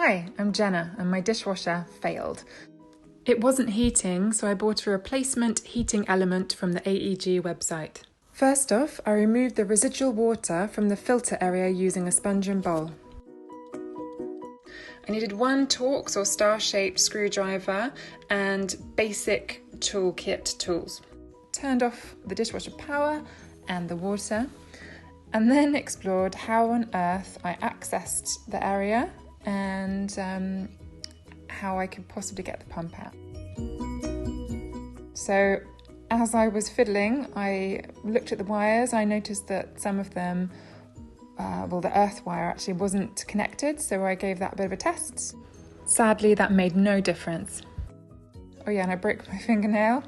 Hi, I'm Jenna and my dishwasher failed. It wasn't heating, so I bought a replacement heating element from the AEG website. First off, I removed the residual water from the filter area using a sponge and bowl. I needed one Torx or star-shaped screwdriver and basic toolkit tools. Turned off the dishwasher power and the water, and then explored how on earth I accessed the area and how I could possibly get the pump out. So as I was fiddling, I looked at the wires. I noticed that some of them, the earth wire actually wasn't connected, so I gave that a bit of a test. Sadly, that made no difference. Oh yeah, and I broke my fingernail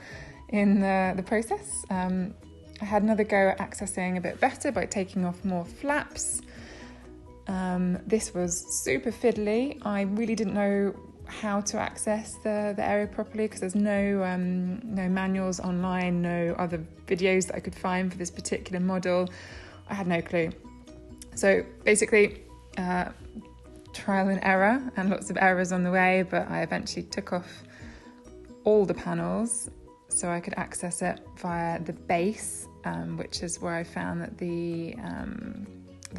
in the process. I had another go at accessing a bit better by taking off more flaps. This was super fiddly. I really didn't know how to access the area properly because there's no manuals online, no other videos that I could find for this particular model. I had no clue. So basically, trial and error and lots of errors on the way, but I eventually took off all the panels so I could access it via the base, which is where I found that the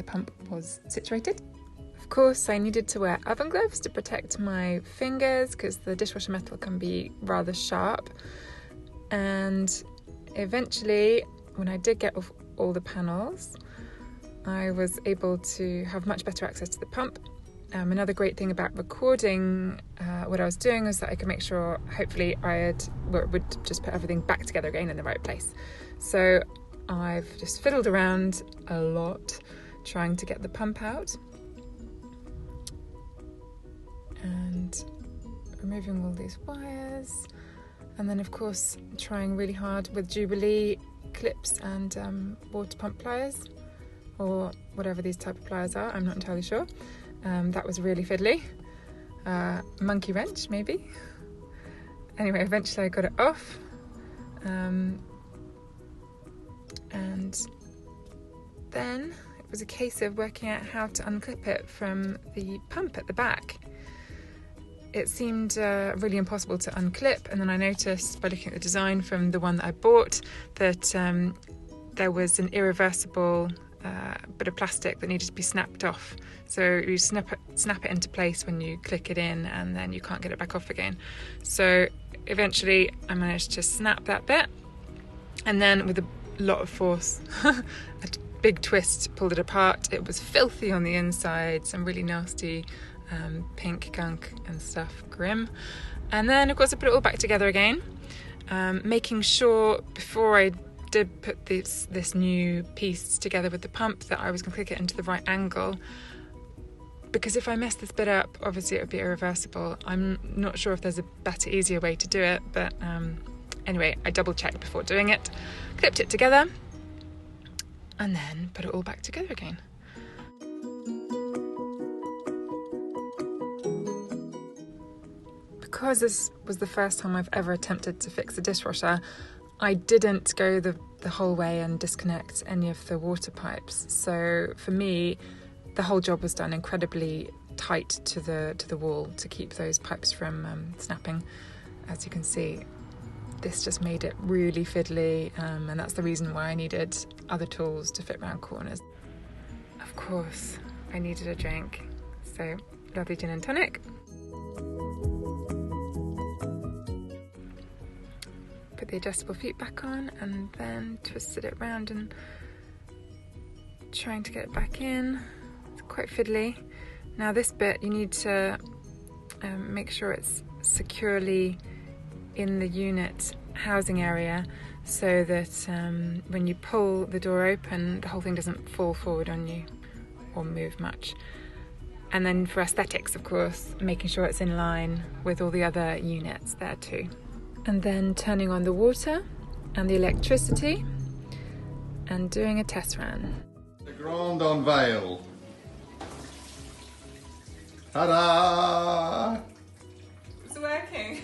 pump was situated. Of course, I needed to wear oven gloves to protect my fingers because the dishwasher metal can be rather sharp. And eventually, when I did get off all the panels, I was able to have much better access to the pump. Another great thing about recording what I was doing was that I could make sure, hopefully, would just put everything back together again in the right place. So I've just fiddled around a lot trying to get the pump out and removing all these wires, and then of course trying really hard with Jubilee clips and water pump pliers, or whatever these type of pliers are, I'm not entirely sure. That was really fiddly. Monkey wrench maybe. Anyway, eventually I got it off, and then it was a case of working out how to unclip it from the pump at the back. It seemed really impossible to unclip, and then I noticed by looking at the design from the one that I bought that there was an irreversible bit of plastic that needed to be snapped off. So you snap it into place when you click it in, and then you can't get it back off again. So eventually I managed to snap that bit, and then with a lot of force, a big twist, pulled it apart. It was filthy on the inside, some really nasty pink gunk and stuff, grim. And then of course I put it all back together again, making sure before I did put this new piece together with the pump that I was going to click it into the right angle, because if I mess this bit up, obviously it would be irreversible. I'm not sure if there's a better, easier way to do it, but anyway, I double checked before doing it, clipped it together, and then put it all back together again. Because this was the first time I've ever attempted to fix a dishwasher, I didn't go the whole way and disconnect any of the water pipes. So for me, the whole job was done incredibly tight to the wall to keep those pipes from snapping. As you can see, this just made it really fiddly, and that's the reason why I needed other tools to fit around corners. Of course, I needed a drink, so lovely gin and tonic. Put the adjustable feet back on and then twisted it around and trying to get it back in. It's quite fiddly. Now this bit you need to make sure it's securely in the unit housing area so that when you pull the door open, the whole thing doesn't fall forward on you or move much. And then for aesthetics, of course, making sure it's in line with all the other units there too. And then turning on the water and the electricity and doing a test run. The grand unveil. Ta-da! It's working.